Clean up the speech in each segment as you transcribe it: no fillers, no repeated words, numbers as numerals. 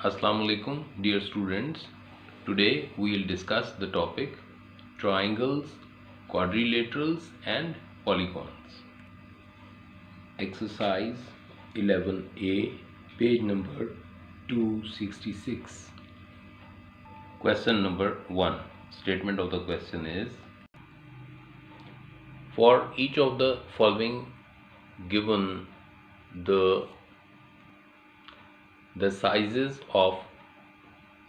Assalamu alaikum dear students. Today we will discuss the topic triangles, quadrilaterals and polygons. Exercise 11a, page number 266. Question number 1. Statement of the question is: for each of the following given the sizes of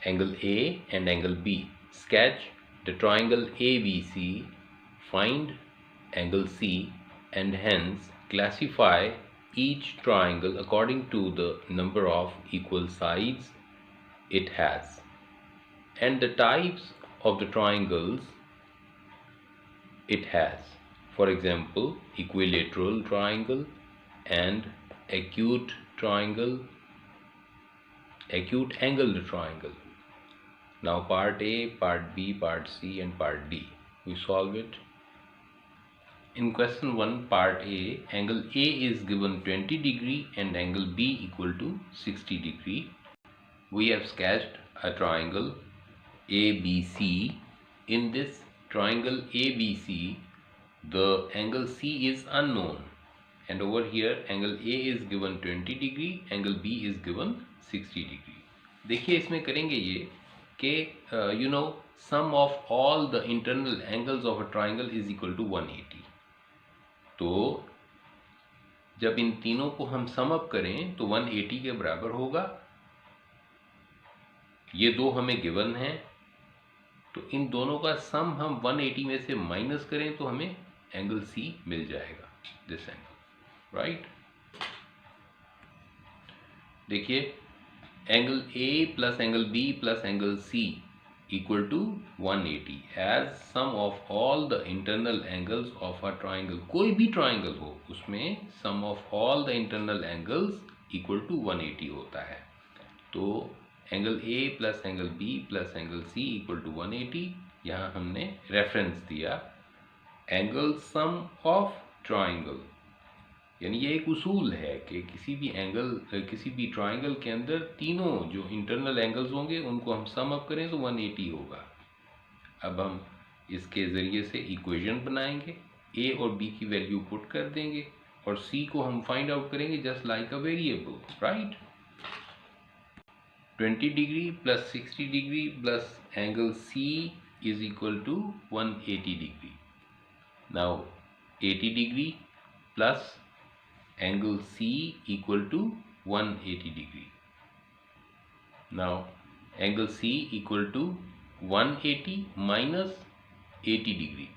angle A and angle B. Sketch the triangle ABC, find angle C, and hence classify each triangle according to the number of equal sides it has and the types of the triangles it has. For example, equilateral triangle and acute triangle, acute angled triangle. Now part A, part B, part C and part D. We solve it. In question 1, part A, angle A is given 20 degree and angle B equal to 60 degree. We have sketched a triangle ABC. In this triangle ABC, the angle C is unknown, and over here angle A is given 20 degree, angle B is given 60 degree. देखिए इसमें करेंगे ये कि sum of all the internal angles of a triangle is equal to 180. तो जब इन तीनों को हम सम अप करें तो 180 के बराबर होगा. ये दो हमें गिवन है, तो इन दोनों का सम हम 180 में से माइनस करें तो हमें एंगल सी मिल जाएगा, दिस एंगल, राइट. देखिए angle A plus angle B plus angle C equal to 180 as sum of all the internal angles of a triangle. कोई भी ट्राइंगल हो उसमें sum of all the internal angles equal to 180 होता है. तो angle A plus angle B plus angle C equal to 180. यहाँ हमने reference दिया एंगल सम ऑफ ट्राइंगल, यानी ये एक उसूल है कि किसी भी ट्राइंगल के अंदर तीनों जो इंटरनल एंगल्स होंगे उनको हम सम अप करें तो 180 होगा. अब हम इसके ज़रिए से इक्वेशन बनाएंगे, ए और बी की वैल्यू पुट कर देंगे और सी को हम फाइंड आउट करेंगे just like a variable, right. 20 degree plus 60 degree plus angle C is equal to 180 degree. Now 80 degree plus angle C equal to 180 degree. Now angle C equal to 180 minus 80 degree.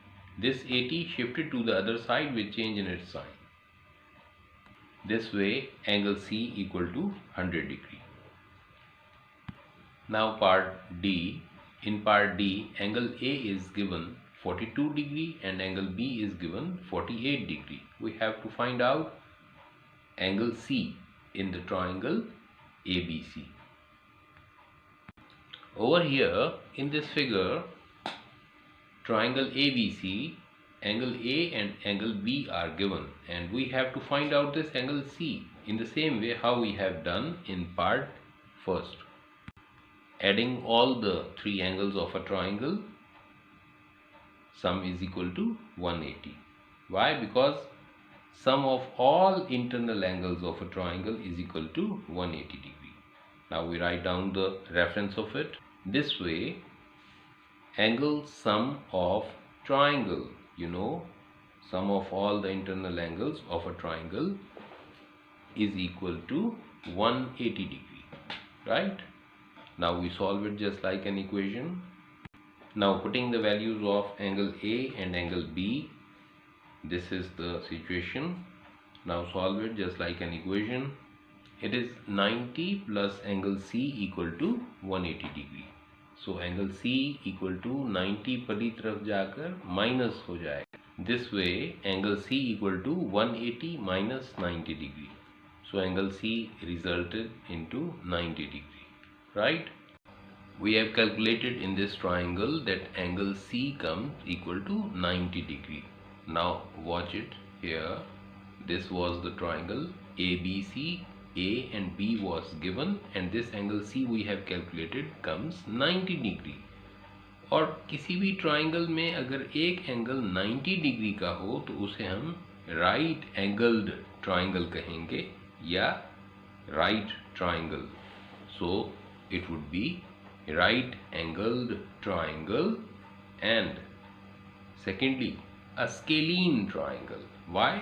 This 80 shifted to the other side with change in its sign. This way angle C equal to 100 degree. Now part D. In part D, angle A is given 42 degree and angle B is given 48 degree. We have to find out angle C in the triangle ABC. Over here in this figure, triangle ABC, angle A and angle B are given and we have to find out this angle C in the same way how we have done in part first. Adding all the three angles of a triangle, sum is equal to 180. Why? Because sum of all internal angles of a triangle is equal to 180 degree. Now we write down the reference of it. This way, angle sum of triangle, sum of all the internal angles of a triangle is equal to 180 degree, right? Now we solve it just like an equation. Now putting the values of angle A and angle B, this is the situation. Now solve it just like an equation. It is 90 plus angle C equal to 180 degree. So angle C equal to 90 पहली तरफ जाकर minus हो जाएगा. This way angle C equal to 180 minus 90 degree. So angle C resulted into 90 degree, right? We have calculated in this triangle that angle C comes equal to 90 degree. Now watch it here. This was the triangle ABC A and B was given and this angle C we have calculated comes 90 degree. और किसी भी triangle में अगर एक angle 90 degree का हो तो उसे हम राइट एंगल्ड ट्राइंगल कहेंगे या right triangle. So it would be right angled triangle and secondly a scalene triangle. Why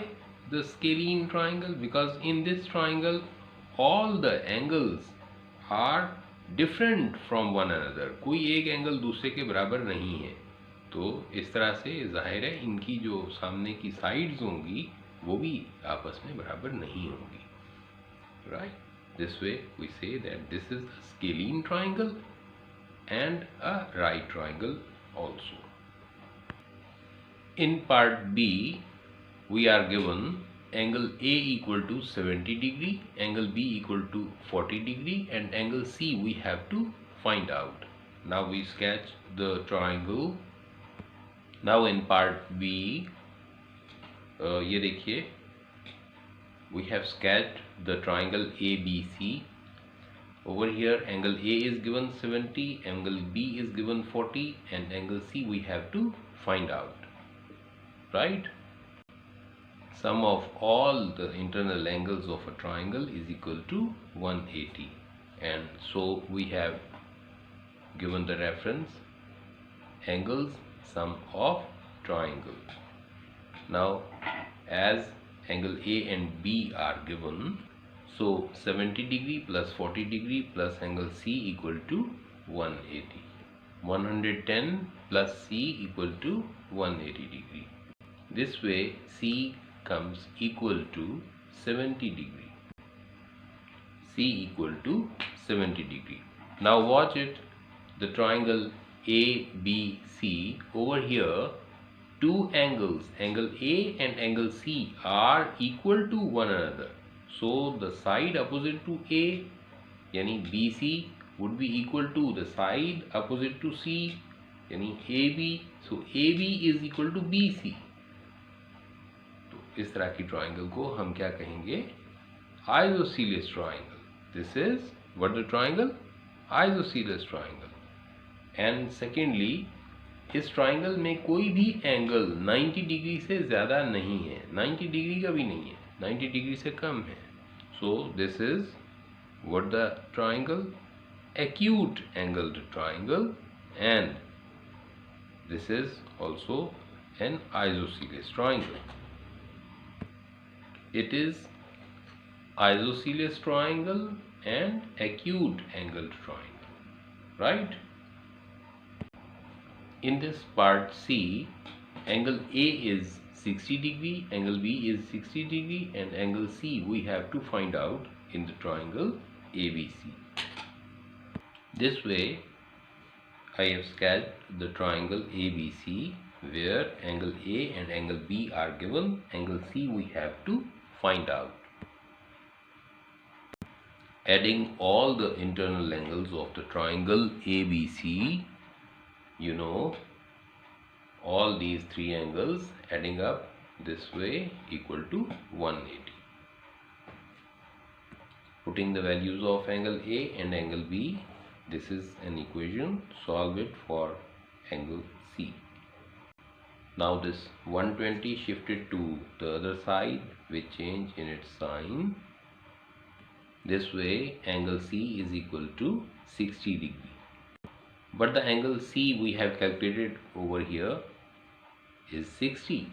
the scalene triangle? Because in this triangle all the angles are different from one another. कोई एक angle दूसरे के बराबर नहीं है. तो इस तरह से जाहिर है इनकी जो सामने की साइड्स होंगी वो भी आपस में बराबर नहीं होंगी. Right? This way we say that this is a scalene triangle and a right triangle also. In part B we are given angle A equal to 70 degree, angle B equal to 40 degree and angle C we have to find out. Now we sketch the triangle. Now in part B ये देखिए we have sketched the triangle ABC. Over here angle A is given 70, angle B is given 40 and angle C we have to find out. Right? Sum of all the internal angles of a triangle is equal to 180 and so we have given the reference angles sum of triangle. Now as angle A and B are given, so 70 degree plus 40 degree plus angle C equal to 180. 110 plus C equal to 180 degree. This way C comes equal to 70 degree. C equal to 70 degree. Now watch it. The triangle ABC, over here two angles, angle A and angle C are equal to one another. So the side opposite to A यानी BC would be equal to the side opposite to C यानी AB. So AB is equal to BC. तो इस तरह की triangle को हम क्या कहेंगे? Isosceles triangle. This is what the triangle? Isosceles triangle. And secondly इस ट्राइंगल में कोई भी एंगल 90 डिग्री से ज़्यादा नहीं है, 90 डिग्री का भी नहीं है, 90 डिग्री से कम है. So this is what the triangle? Acute angled triangle and this is also an isosceles triangle. It is isosceles triangle and acute angled triangle. Right? In this part C, angle A is 60 degree, angle B is 60 degree and angle C we have to find out in the triangle ABC. This way I have sketched the triangle ABC where angle A and angle B are given, angle C we have to find out. Adding all the internal angles of the triangle ABC, you know, all these three angles adding up this way equal to 180. Putting the values of angle A and angle B, this is an equation. Solve it for angle C. Now this 120 shifted to the other side with change in its sign. This way angle C is equal to 60 degree. But the angle C we have calculated over here is 60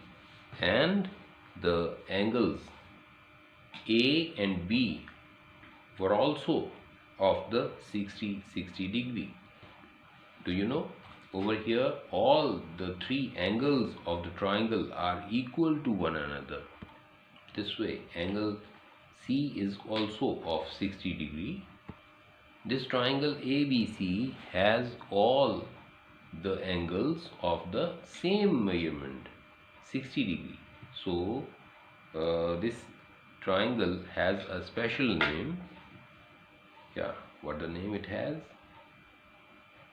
and the angles A and B were also of the 60 degree. Do you know? Over here all the three angles of the triangle are equal to one another. This way angle C is also of 60 degree. This triangle ABC has all the angles of the same measurement, 60 degree. So this triangle has a special name. Yeah, what the name it has?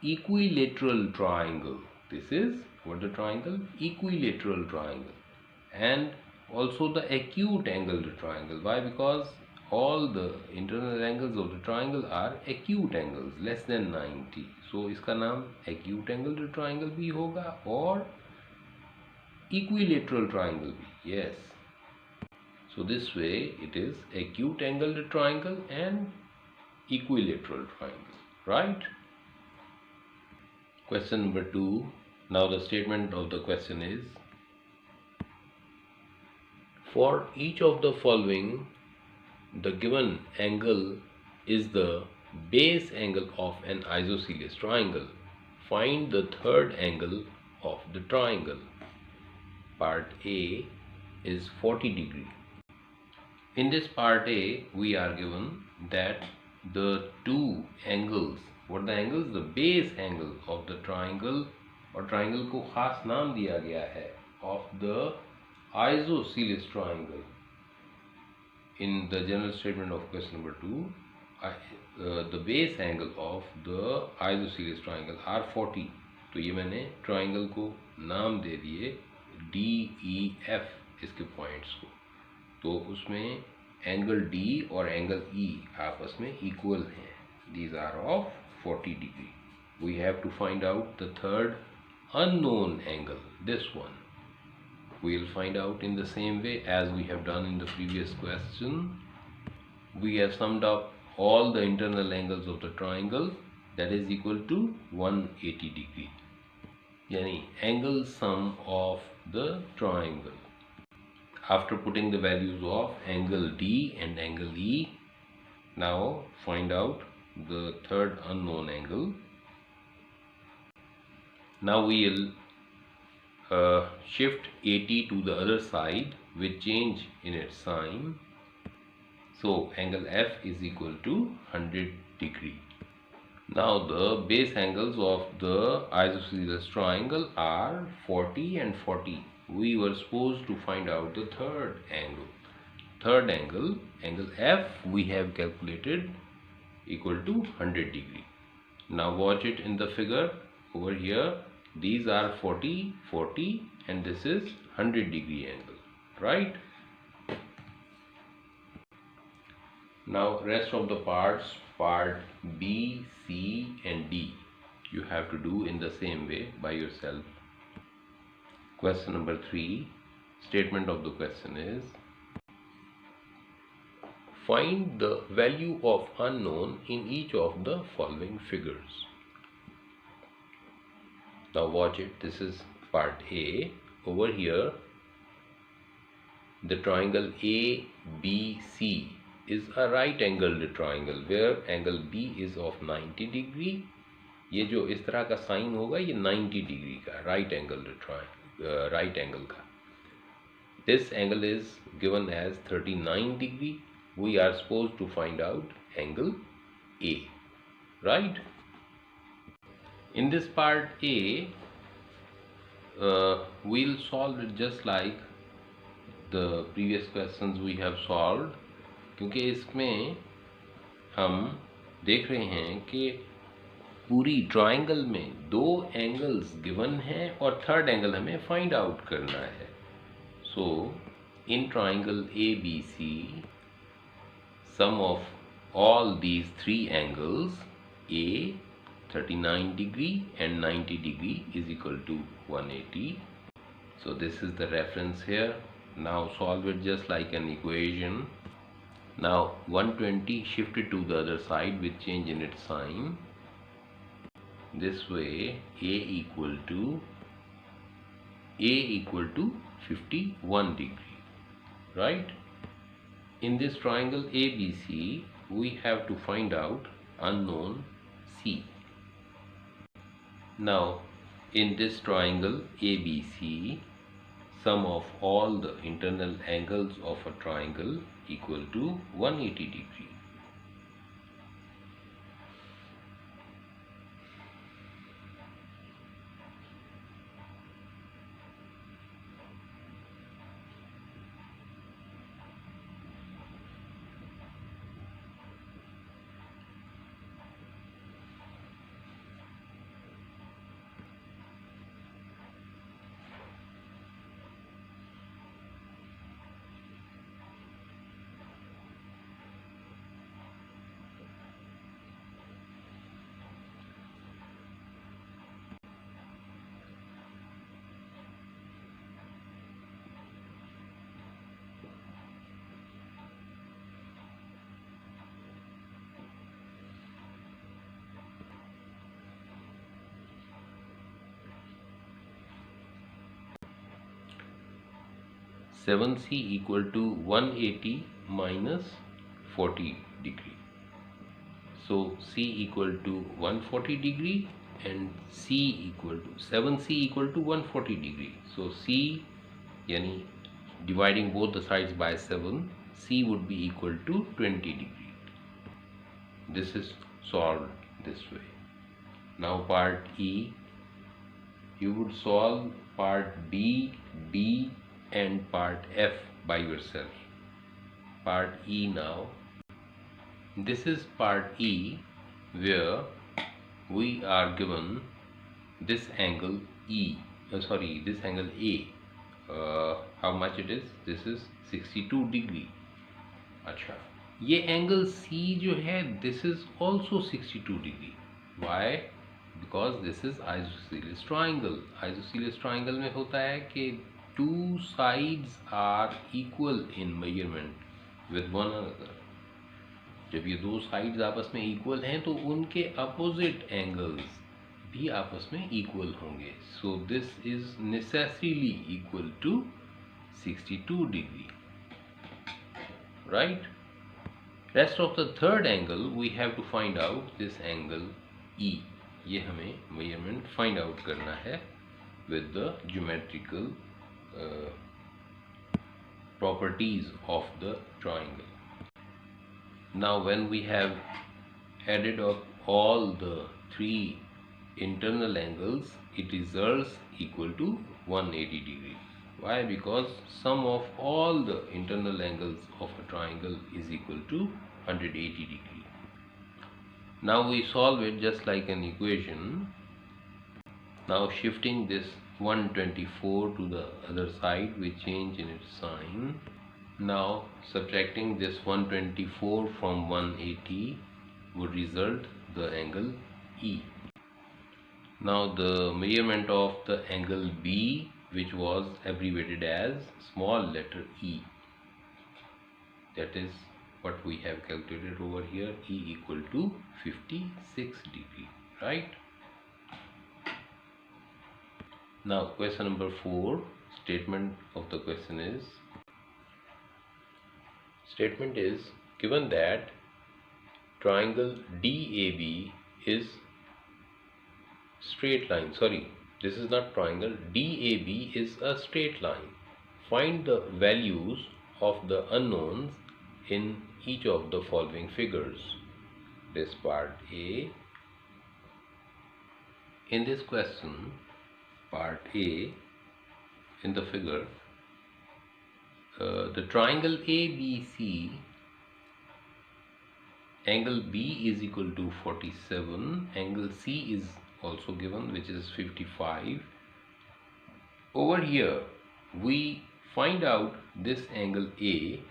Equilateral triangle. This is what the triangle? Equilateral triangle. And also the acute angled triangle. Why? Because all the internal angles of the triangle are acute angles less than 90. So इसका नाम acute angle triangle भी होगा और equilateral triangle भी. Yes. So this way it is acute angled triangle and equilateral triangle, right? Question number 2. Now the statement of the question is, for each of the following, the given angle is the base angle of an isosceles triangle. Find the third angle of the triangle. Part A is 40 degree. In this part A, we are given that the two angles, what the angles? The base angle of the triangle, और triangle को खास नाम दिया गया है, of the isosceles triangle. In the general statement of question number 2, the base angle of the isosceles triangle are 40. तो ये मैंने triangle को नाम दे दिए DEF इसके पॉइंट्स को. तो उसमें एंगल D और एंगल E आपस में इक्वल हैं. These are of 40 degree. We have to find out the third unknown angle, this one. We will find out in the same way as we have done in the previous question. We have summed up all the internal angles of the triangle, that is equal to 180 degree. Yani angle sum of the triangle. After putting the values of angle D and angle E, now find out the third unknown angle. Now we will shift 80 to the other side with change in its sign. So angle F is equal to 100 degree. Now the base angles of the isosceles triangle are 40 and 40. We were supposed to find out the third angle. Third angle, angle F, we have calculated equal to 100 degree. Now watch it in the figure over here. These are 40, 40 and this is 100 degree angle, right? Now rest of the parts, part B, C and D, you have to do in the same way by yourself. Question number 3, statement of the question is, find the value of unknown in each of the following figures. Now watch it, this is part A. Over here, the triangle ABC is a right angled triangle where angle B is of 90 degree. ये जो इस तरह का sign होगा ये 90 degree का right angled triangle, right angle का. This angle is given as 39 degree. We are supposed to find out angle A, right? In this part A, we'll solve it just like the previous questions we have solved, क्योंकि इसमें हम देख रहे हैं कि पूरी triangle में दो एंगल्स गिवन हैं और थर्ड एंगल हमें फाइंड आउट करना है. So in triangle ABC, sum of all these three angles A, 39 degree and 90 degree is equal to 180. So this is the reference here. Now solve it just like an equation. Now 120 shifted to the other side with change in its sign. This way A equal to 51 degree, right? In this triangle ABC, we have to find out unknown C. Now in this triangle ABC, sum of all the internal angles of a triangle equal to 180 degree. 7C equal to 180 minus 40 degree. So C equal to 140 degree and C equal to 7C equal to 140 degree. So C, yani dividing both the sides by 7, C would be equal to 20 degree. This is solved this way. Now part E, you would solve part B, D and part F by yourself. Part E now. This is part E where we are given this angle E, this angle A. How much it is? This is 62 degree. अच्छा, ये angle C जो है, this is also 62 degree. Why? Because this is isosceles triangle. Isosceles triangle में होता है कि two sides are equal in measurement with one another. जब ये दो sides आपस में equal हैं तो उनके opposite angles भी आपस में equal होंगे. So this is necessarily equal to 62 degree. Right? Rest of the third angle we have to find out this angle E. ये हमें measurement find out करना है with the geometrical properties of the triangle. Now when we have added up all the three internal angles, it results equal to 180 degree. Why? Because sum of all the internal angles of a triangle is equal to 180 degree. Now we solve it just like an equation. Now shifting this 124 to the other side, we change in its sign. Now subtracting this 124 from 180 would result the angle E. Now the measurement of the angle B, which was abbreviated as small letter E, that is what we have calculated over here, E equal to 56 degree, right? Now question number 4, statement of the question is, given that triangle DAB is straight line, this is not triangle, DAB is a straight line. Find the values of the unknowns in each of the following figures. This part A. In this question, part A, in the figure, the triangle ABC, angle B is equal to 47, angle C is also given, which is 55. Over here we find out this angle A.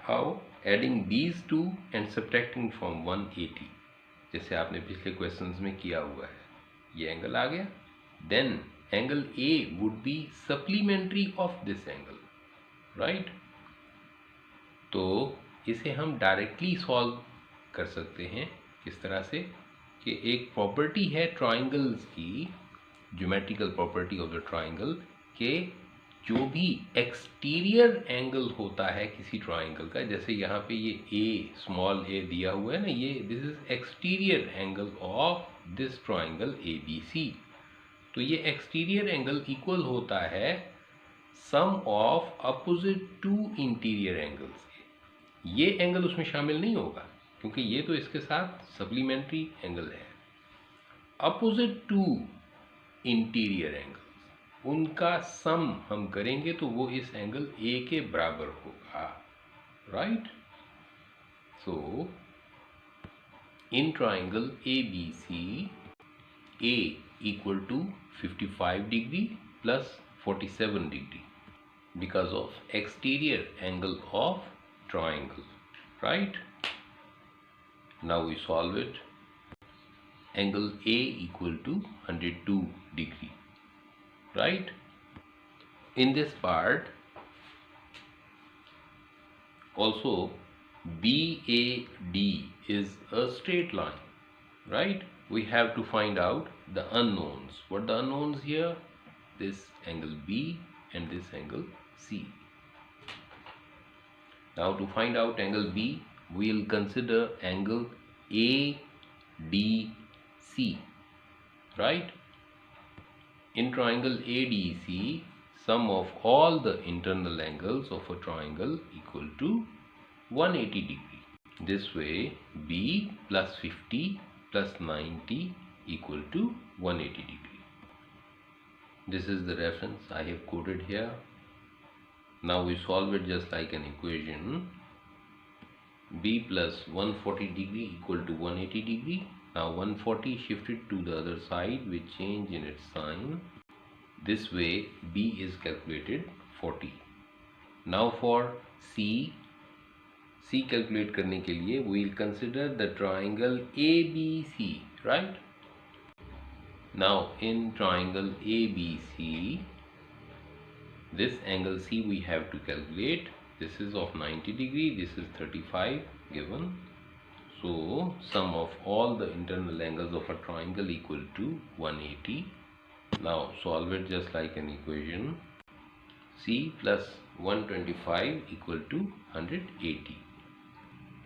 How? Adding these two and subtracting from 180, जैसे आपने पिछले questions में किया हुआ है. ये angle आ गया. Then angle A would be supplementary of this angle, right? तो इसे हम डायरेक्टली सॉल्व कर सकते हैं. किस तरह से कि एक प्रॉपर्टी है ट्राइंगल्स की, geometrical property of the triangle, के जो भी एक्सटीरियर एंगल होता है किसी ट्राइंगल का, जैसे यहाँ पे ये ए, स्मॉल ए दिया हुआ है ना, ये this is exterior angle of this triangle ABC. तो ये एक्सटीरियर एंगल इक्वल होता है sum of opposite to interior angles के. ये एंगल उसमें शामिल नहीं होगा क्योंकि ये तो इसके साथ सप्लीमेंट्री एंगल है. अपोजिट टू इंटीरियर एंगल्स, उनका सम हम करेंगे तो वो इस एंगल A के बराबर होगा, right? So in triangle ABC, A equal to 55 degree plus 47 degree because of exterior angle of triangle, right? Now we solve it. Angle A equal to 102 degree, right? In this part also BAD is a straight line, right? We have to find out the unknowns. What the unknowns here? This angle B and this angle C. Now to find out angle B, we will consider angle ADC, right? In triangle ADC, sum of all the internal angles of a triangle equal to 180 degree. This way, B plus 50 plus 90 equal to 180 degree. This is the reference I have quoted here. Now we solve it just like an equation. B plus 140 degree equal to 180 degree. Now 140 shifted to the other side with change in its sign. This way B is calculated 40. Now for C calculate करने के लिए we will consider the triangle ABC, right? Now in triangle ABC, this angle C we have to calculate. This is of 90 degree, this is 35 given. So sum of all the internal angles of a triangle equal to 180. Now solve it just like an equation. C plus 125 equal to 180.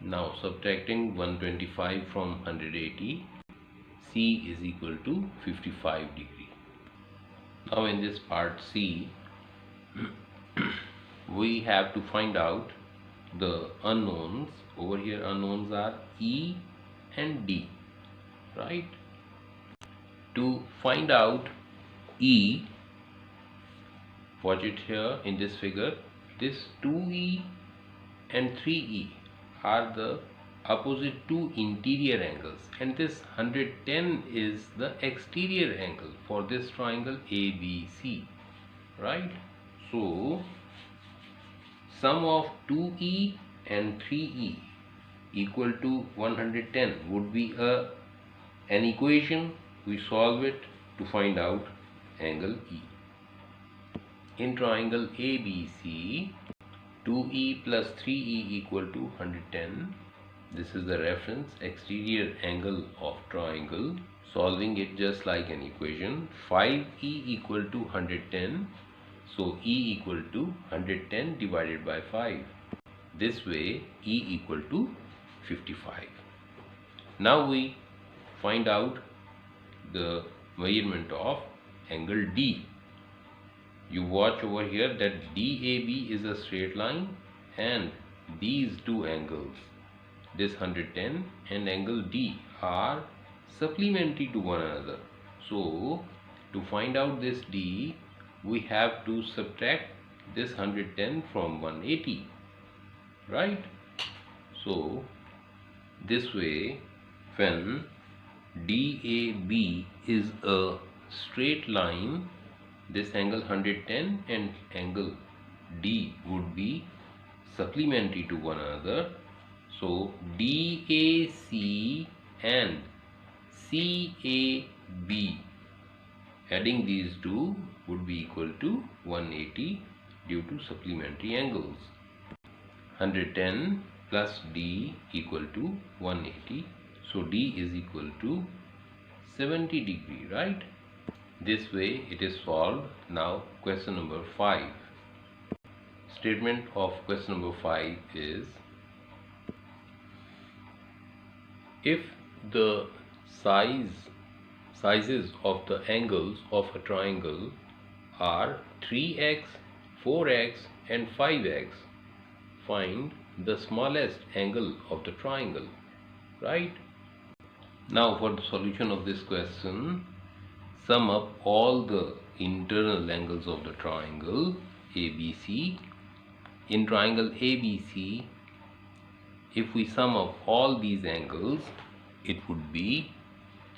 Now subtracting 125 from 180, C is equal to 55 degree. Now in this part C, we have to find out the unknowns. Over here unknowns are E and D, right? To find out E, watch it here in this figure, this 2E and 3E are the opposite two interior angles, and this 110 is the exterior angle for this triangle ABC, right? So sum of 2E and 3E equal to 110 would be an equation. We solve it to find out angle E. In triangle ABC, 2E plus 3E equal to 110. This is the reference exterior angle of triangle. Solving it just like an equation, 5E equal to 110. So E equal to 110 divided by 5. This way E equal to 55. Now we find out the measurement of angle D. You watch over here that DAB is a straight line, and these two angles, this 110 and angle D, are supplementary to one another. So to find out this D, we have to subtract this 110 from 180, right? So this way, when DAB is a straight line, this angle 110 and angle D would be supplementary to one another. So DAC and CAB, adding these two, would be equal to 180 due to supplementary angles. 110 plus D equal to 180. So D is equal to 70 degree, right? This way it is solved. Now question number 5. Statement of question number 5 is, if the sizes of the angles of a triangle are 3x, 4x and 5x, find the smallest angle of the triangle, right? Now for the solution of this question, sum up all the internal angles of the triangle ABC. In triangle ABC, if we sum up all these angles, it would be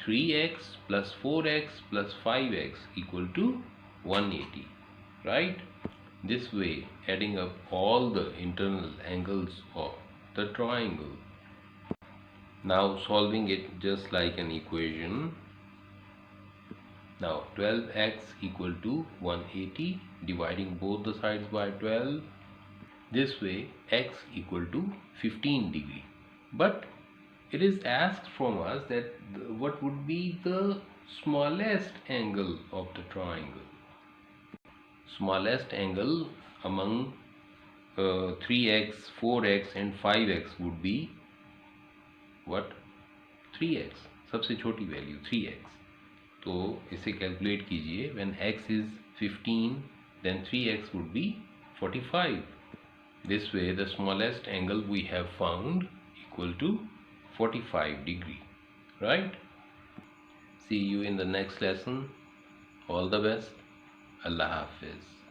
3x plus 4x plus 5x equal to 180, right? This way, adding up all the internal angles of the triangle. Now solving it just like an equation. Now 12x equal to 180, dividing both the sides by 12. This way x equal to 15 degree. But it is asked from us that what would be the smallest angle of the triangle. Smallest angle among 3x, 4x and 5x would be what? 3x, सबसे छोटी value 3x. तो इसे calculate कीजिए. When x is 15, then 3x would be 45. This way the smallest angle we have found equal to 45 degree. Right? See you in the next lesson. All the best. Allah Hafiz.